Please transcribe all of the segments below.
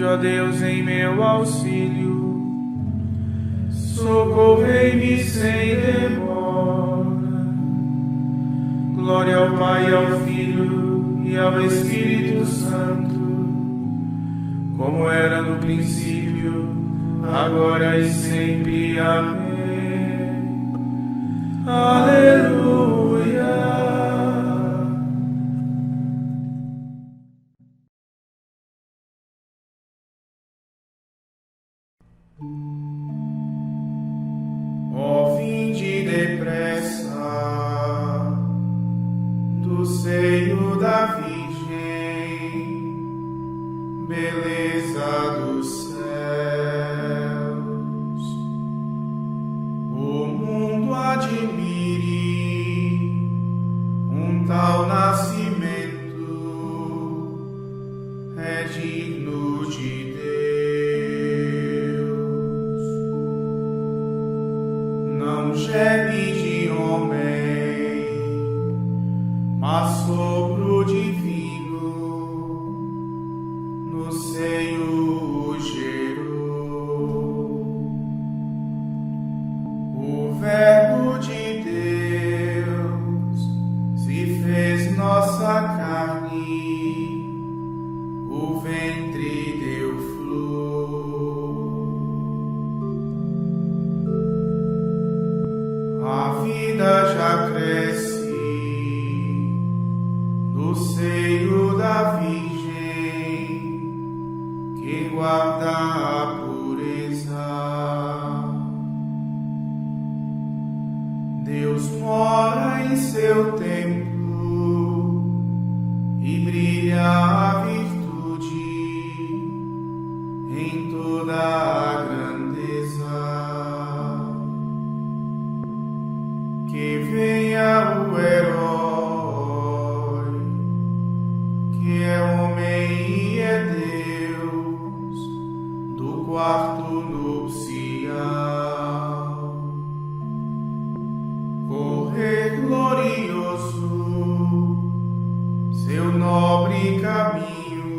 Vinde, ó Deus, em meu auxílio, socorrei-me sem demora. Glória ao Pai, ao Filho e ao Espírito Santo, como era no princípio, agora e sempre. Amém. Aleluia. Ó, vinde depressa do seio da Virgem, beleza dos céus. O mundo admire um tal nascimento, é digno de Deus. Não geme de homem, mas sopro divino no seio o gerou. O Verbo de Deus se fez nossa carne, o ventre deu flor. A vida já cresce no seio da Virgem, que guarda a pureza. Deus mora em seu templo e brilha a virtude em toda a grandeza. Que venha o herói, que é homem e é Deus, do quarto nupcial. Correr glorioso seu nobre caminho,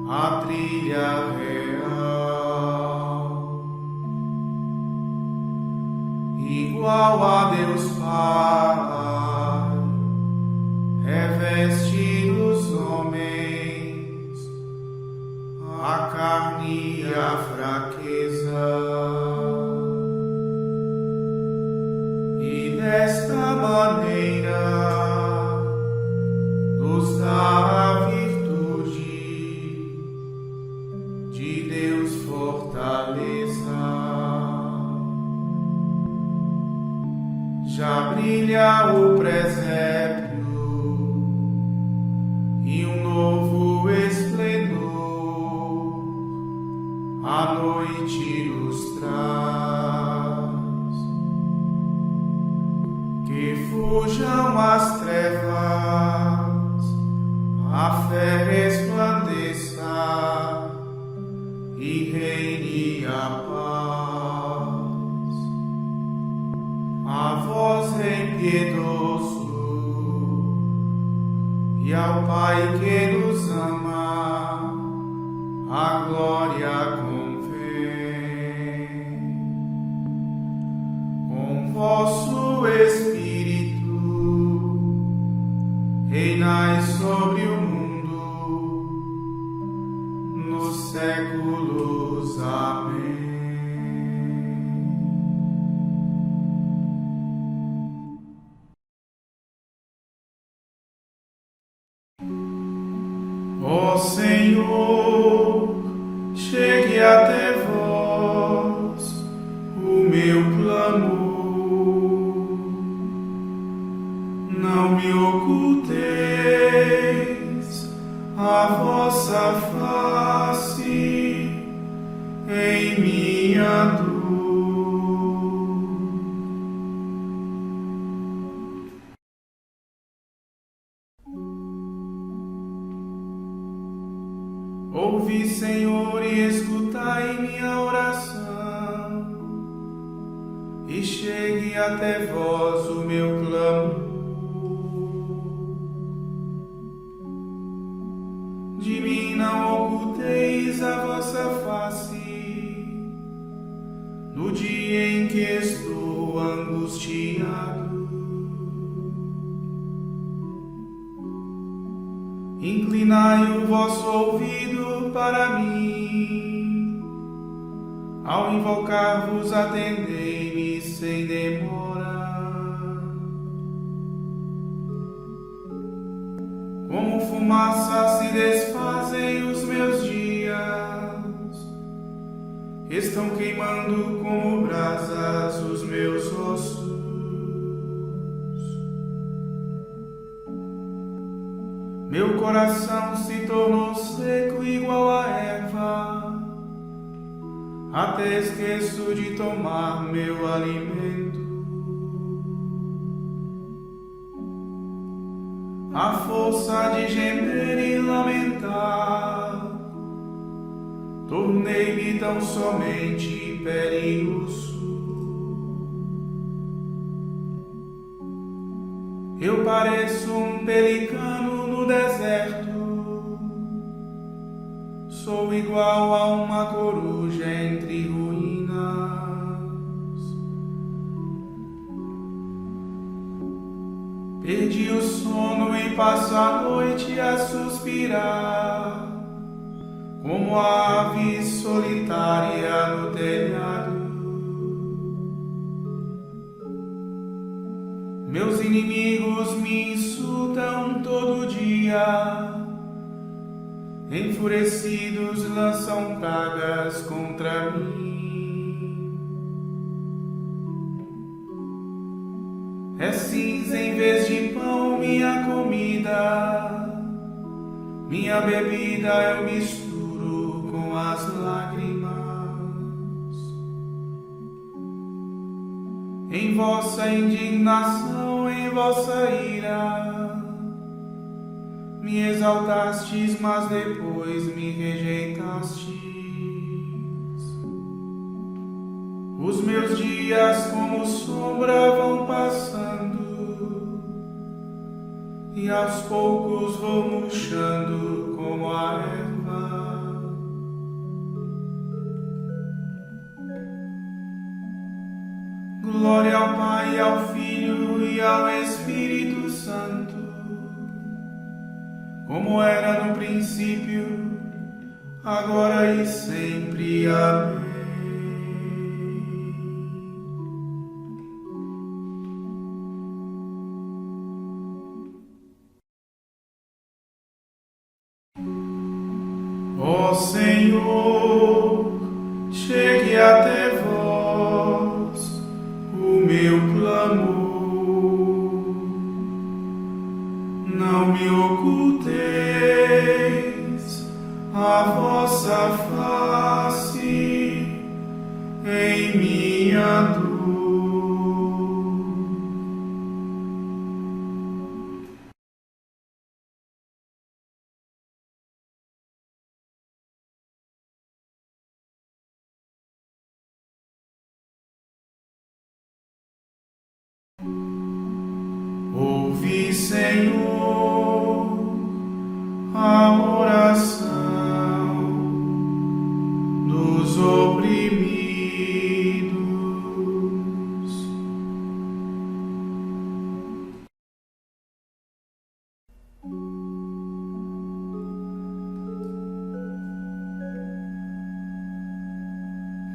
a trilha real. Igual a Deus Pai, reveste dos homens a carne e a fraqueza. E desta maneira nos dá a virtude de Deus fortaleza. Já brilha o presépio e um novo esplendor a noite nos traz. Que fujam as trevas, a fé resplandeça e reine a paz. A vós, Rei piedoso, e ao Pai que nos ama, a glória convém. Com vosso Espírito reinai sobre o mundo nos séculos. Amém. Ó Senhor, chegue até vós o meu clamor. Não me oculteis a vossa face em minha dor. Ouvi, Senhor, e escutai minha oração, e chegue até vós o meu clamor. De mim não oculteis no dia em que estou angustiado. Inclinai o vosso ouvido para mim, ao invocar-vos atendei-me sem demora. Como fumaça se desfazem os meus dias, estão queimando como brasas os meus ossos. Meu coração se tornou seco igual a erva, até esqueço de tomar meu alimento. A força de gemer e lamentar, tornei-me tão somente pele e osso. Eu pareço um pelicano no deserto, sou igual a uma coruja entre ruínas. Perdi o sono e passo a noite a suspirar, como a ave solitária no telhado. Meus inimigos me insultam todo dia, enfurecidos lançam pragas contra mim. É cinza em vez de pão minha comida, minha bebida eu misturo com as lágrimas. Em vossa indignação, em vossa ira, me exaltastes, mas depois me rejeitastes. Os meus dias como sombra vão passando, e aos poucos vou murchando como a erva. Glória ao Pai, ao Filho e ao Espírito Santo, como era no princípio, agora e sempre. Amém. Ó Senhor, chegue até vós o meu clamor. Não me oculteis a vossa face em minha dor. Ouvi, Senhor, a oração dos oprimidos.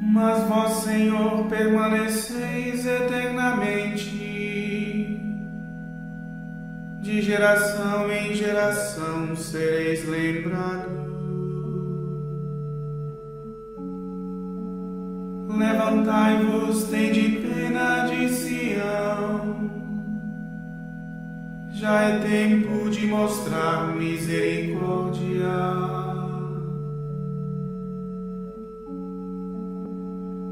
Mas vós, Senhor, permaneceis eternamente. De geração em geração sereis lembrados. Levantai-vos, tende pena de Sião. Já é tempo de mostrar misericórdia.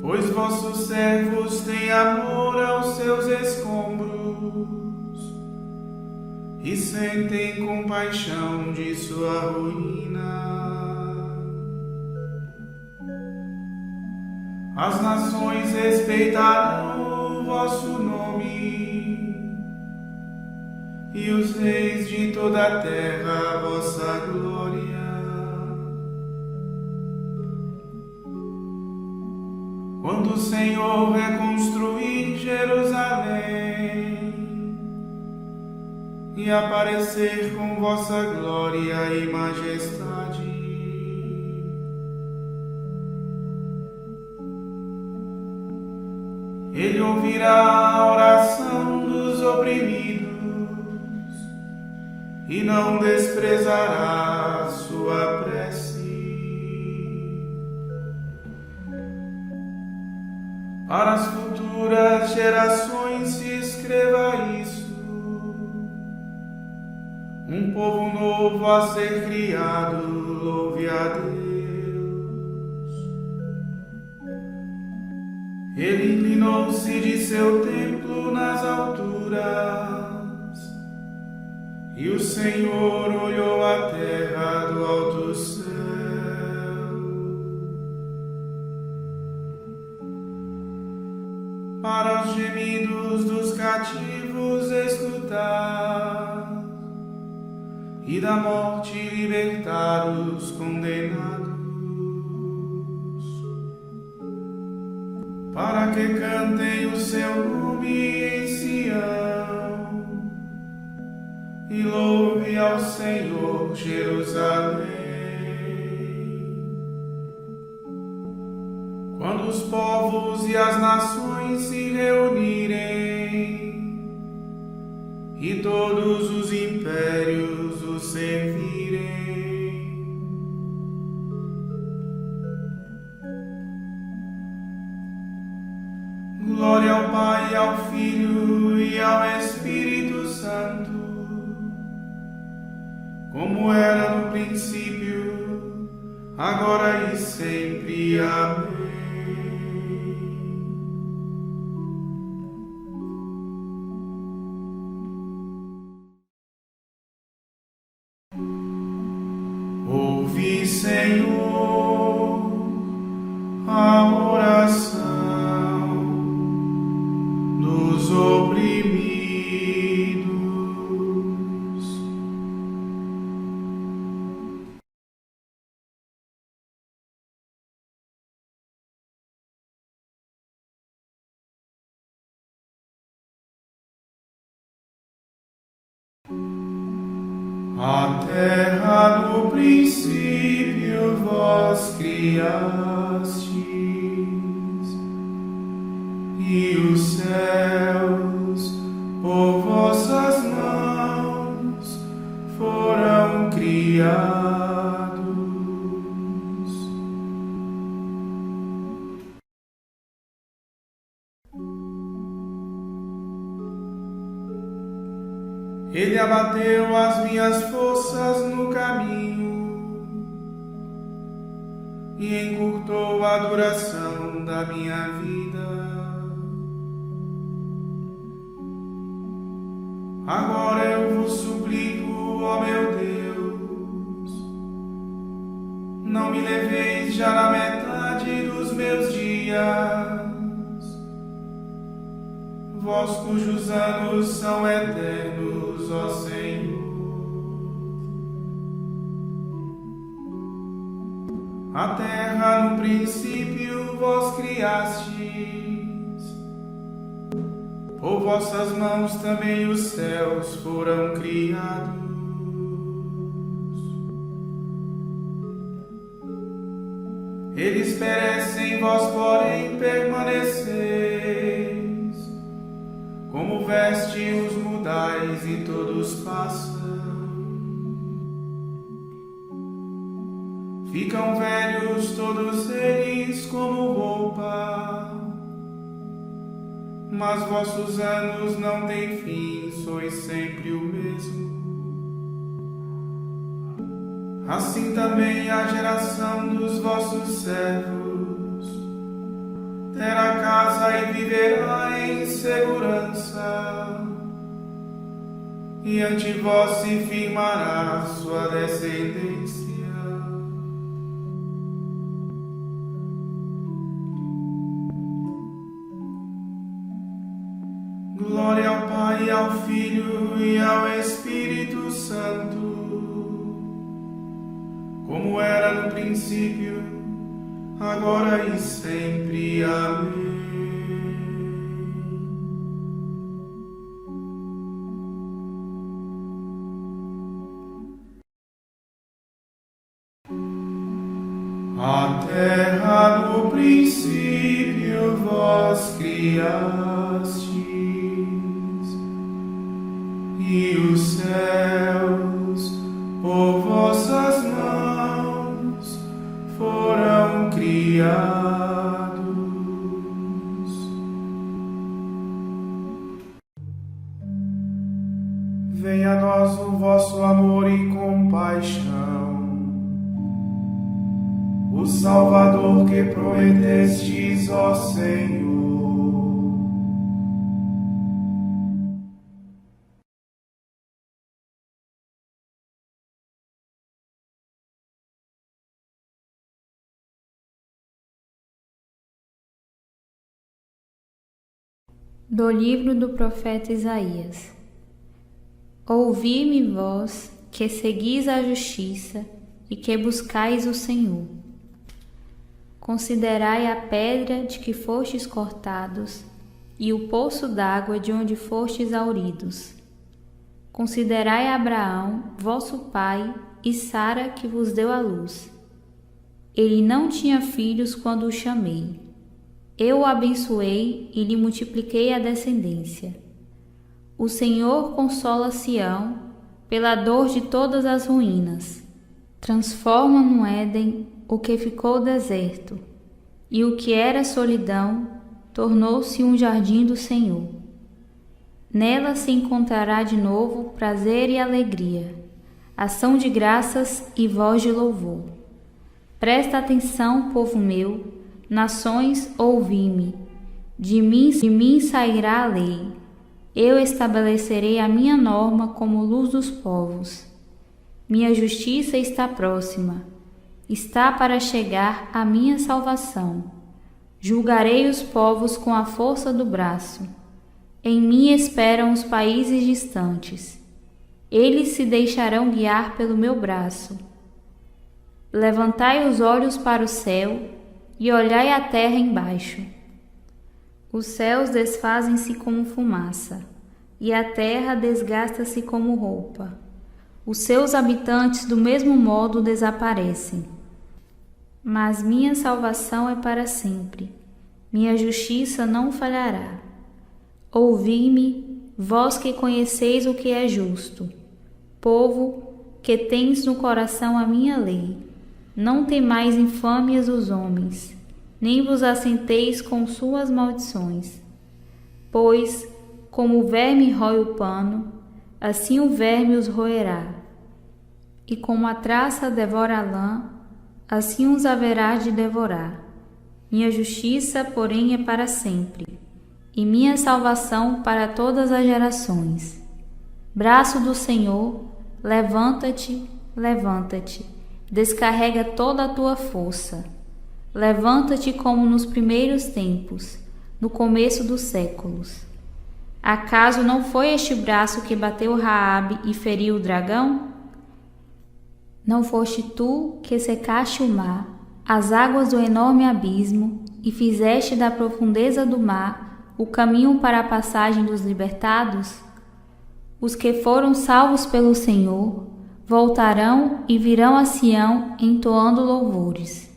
Pois vossos servos têm amor aos seus escombros e sentem compaixão de sua ruína. As nações respeitarão o vosso nome, e os reis de toda a terra a vossa glória. quando o Senhor reconstruir Jerusalém e aparecer com vossa glória e majestade. Ele ouvirá a oração dos oprimidos e não desprezará a sua prece. Para as futuras gerações se escreva isso: um povo novo a ser criado, louve a Deus. Ele inclinou-se de seu templo nas alturas, e o Senhor olhou a terra do alto céu. Para os gemidos dos cativos escutar, e da morte libertar os condenados, para que cantem o seu nome em Sião e louve ao Senhor Jerusalém. Quando os povos e as nações se reunirem e todos os impérios o servirem, glória ao Pai, ao Filho e ao Espírito Santo, como era no princípio, agora e sempre. Amém. Ouve, Senhor, a oração dos oprimidos. A terra no princípio vós criastes, e os céus por vossas mãos foram criados. Ele abateu as minhas forças no caminho e encurtou a duração da minha vida. Agora eu vos suplico, ó meu Deus, não me leveis já na metade dos meus dias, vós cujos anos são eternos, ó Senhor. A terra no princípio vós criastes, por vossas mãos também os céus foram criados. Eles perecem, vós porém permaneceis, como veste os mudais e todos passam. Ficam velhos todos eles como roupa, mas vossos anos não têm fim, sois sempre o mesmo. Assim também a geração dos vossos servos terá casa e viverá em segurança, e ante vós se firmará sua descendência. Glória ao Pai, ao Filho e ao Espírito Santo, como era no princípio, agora e sempre. Amém. A terra no princípio vós criastes, e os céus por vossas mãos foram criados. Venha a nós o vosso amor e compaixão, o Salvador que prometestes, ó Senhor. Do livro do profeta Isaías. Ouvi-me, vós, que seguis a justiça e que buscais o Senhor. Considerai a pedra de que fostes cortados e o poço d'água de onde fostes hauridos. Considerai Abraão, vosso pai, e Sara, que vos deu a luz. Ele não tinha filhos quando o chamei. Eu o abençoei e lhe multipliquei a descendência. O Senhor consola Sião pela dor de todas as ruínas. Transforma no Éden o que ficou deserto, e o que era solidão tornou-se um jardim do Senhor. Nela se encontrará de novo prazer e alegria, ação de graças e voz de louvor. Presta atenção, povo meu, nações, ouvi-me. De mim sairá a lei. Eu estabelecerei a minha norma como luz dos povos. Minha justiça está próxima. Está para chegar a minha salvação. Julgarei os povos com a força do braço. Em mim esperam os países distantes. Eles se deixarão guiar pelo meu braço. Levantai os olhos para o céu e olhai a terra embaixo. Os céus desfazem-se como fumaça, e a terra desgasta-se como roupa. Os seus habitantes do mesmo modo desaparecem. Mas minha salvação é para sempre, minha justiça não falhará. Ouvi-me, vós que conheceis o que é justo, povo que tens no coração a minha lei. Não temais infâmias dos homens, nem vos assenteis com suas maldições. Pois, como o verme rói o pano, assim o verme os roerá. E como a traça devora a lã, assim os haverá de devorar. Minha justiça, porém, é para sempre, e minha salvação para todas as gerações. Braço do Senhor, levanta-te, levanta-te. Descarrega toda a tua força. Levanta-te como nos primeiros tempos, no começo dos séculos. Acaso não foi este braço que bateu Raabe e feriu o dragão? Não foste tu que secaste o mar, as águas do enorme abismo, e fizeste da profundeza do mar o caminho para a passagem dos libertados? Os que foram salvos pelo Senhor voltarão e virão a Sião entoando louvores.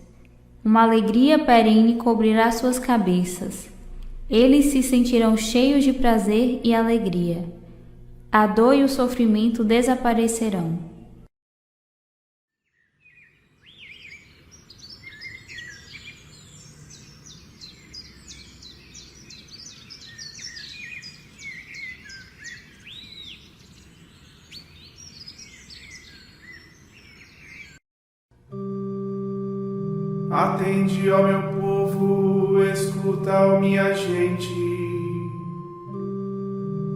Uma alegria perene cobrirá suas cabeças. Eles se sentirão cheios de prazer e alegria. A dor e o sofrimento desaparecerão. Atende, ó meu povo, escuta, ó minha gente.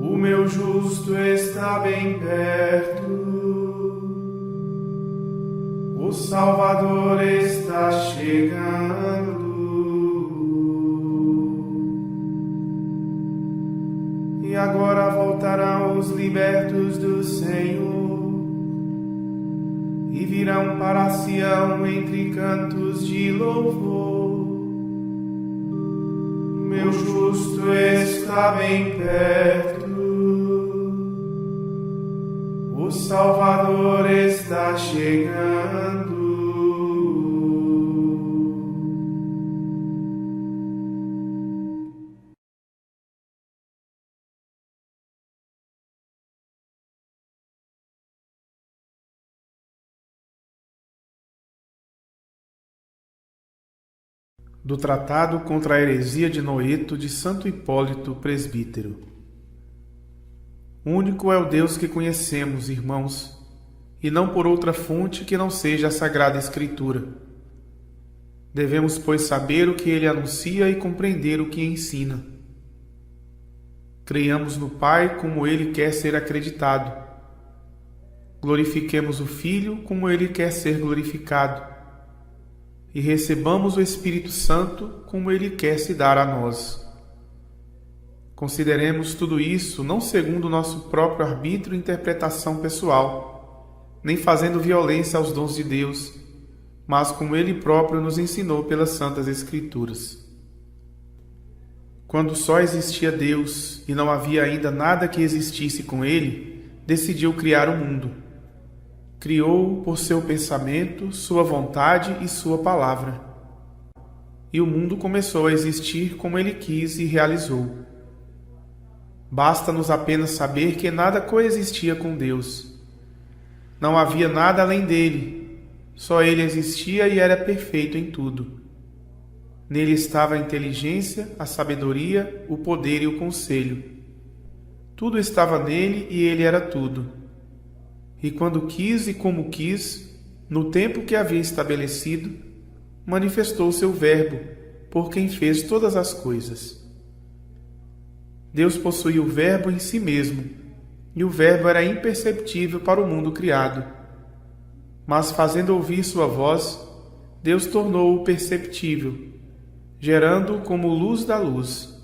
O meu justo está bem perto. O Salvador está chegando. E agora voltarão os libertos do Senhor. E virão para Sião entre cantos de louvor. meu justo está bem perto, o Salvador está chegando. Do Tratado contra a Heresia de Noeto de Santo Hipólito, presbítero. Único é o Deus que conhecemos, irmãos, e não por outra fonte que não seja a Sagrada Escritura. Devemos, pois, saber o que ele anuncia e compreender o que ensina. Creiamos no Pai como ele quer ser acreditado. Glorifiquemos o Filho como ele quer ser glorificado. E recebamos o Espírito Santo como ele quer se dar a nós. Consideremos tudo isso não segundo o nosso próprio arbítrio e interpretação pessoal, nem fazendo violência aos dons de Deus, mas como ele próprio nos ensinou pelas Santas Escrituras. Quando só existia Deus e não havia ainda nada que existisse com ele, decidiu criar o mundo. Criou-o por seu pensamento, sua vontade e sua palavra. E o mundo começou a existir como ele quis e realizou. Basta-nos apenas saber que nada coexistia com Deus. Não havia nada além dele, só ele existia e era perfeito em tudo. Nele estava a inteligência, a sabedoria, o poder e o conselho. Tudo estava nele e ele era tudo. E quando quis e como quis, no tempo que havia estabelecido, manifestou seu Verbo, por quem fez todas as coisas. Deus possuía o Verbo em si mesmo, e o Verbo era imperceptível para o mundo criado. Mas fazendo ouvir sua voz, Deus tornou-o perceptível, gerando-o como luz da luz.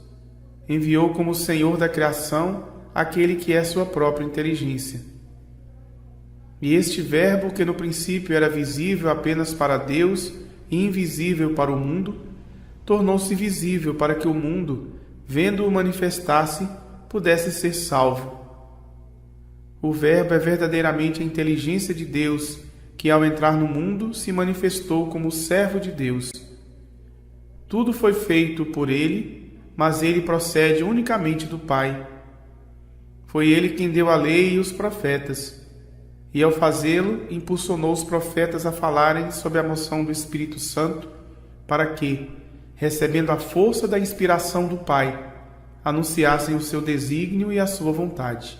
Enviou como Senhor da criação aquele que é sua própria inteligência. E este Verbo, que no princípio era visível apenas para Deus e invisível para o mundo, tornou-se visível para que o mundo, vendo-o manifestar-se, pudesse ser salvo. O Verbo é verdadeiramente a inteligência de Deus, que ao entrar no mundo se manifestou como servo de Deus. Tudo foi feito por ele, mas ele procede unicamente do Pai. Foi ele quem deu a lei e os profetas. E ao fazê-lo, impulsionou os profetas a falarem sob a moção do Espírito Santo, para que, recebendo a força da inspiração do Pai, anunciassem o seu desígnio e a sua vontade.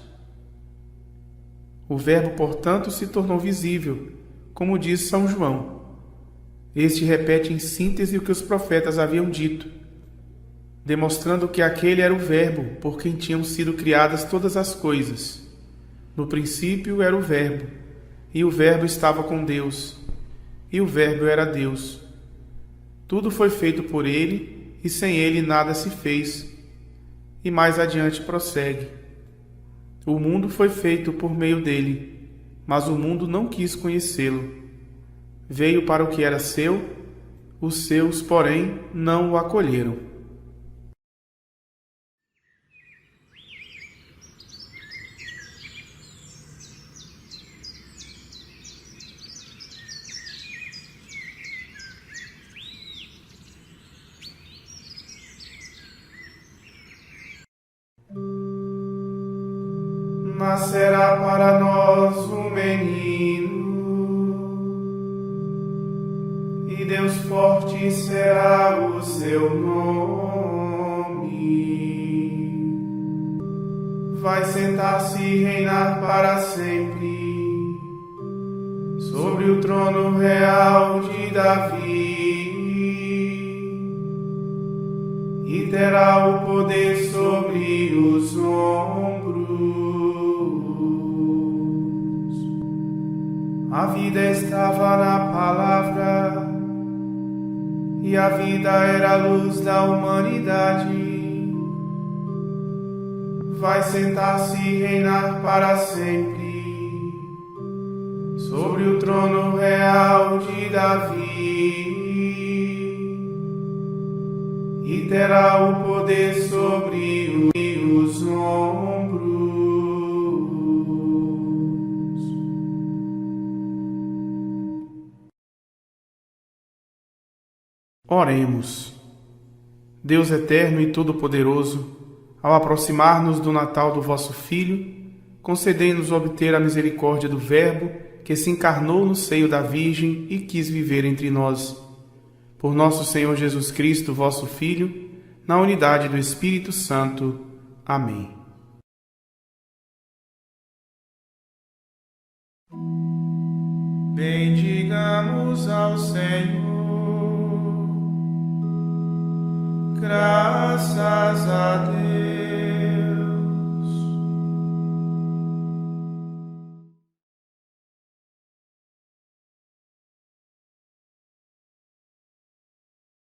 O Verbo, portanto, se tornou visível, como diz São João. Este repete em síntese o que os profetas haviam dito, demonstrando que aquele era o Verbo por quem tinham sido criadas todas as coisas. No princípio era o Verbo, e o Verbo estava com Deus, e o Verbo era Deus. Tudo foi feito por ele, e sem ele nada se fez. E mais adiante prossegue. O mundo foi feito por meio dele, mas o mundo não quis conhecê-lo. Veio para o que era seu, os seus, porém, não o acolheram. Nascerá para nós um menino, e Deus forte será o seu nome. Vai sentar-se e reinar para sempre sobre o trono real de Davi, e terá o poder sobre os ombros. A vida estava na palavra, e a vida era a luz da humanidade. Vai sentar-se e reinar para sempre sobre o trono real de Davi, e terá o poder sobre os ombros. Oremos. Deus eterno e todo-poderoso, ao aproximar-nos do Natal do vosso Filho, concedei-nos obter a misericórdia do Verbo que se encarnou no seio da Virgem e quis viver entre nós. Por nosso Senhor Jesus Cristo, vosso Filho, na unidade do Espírito Santo. Amém. Bendigamos ao Senhor. Graças a Deus.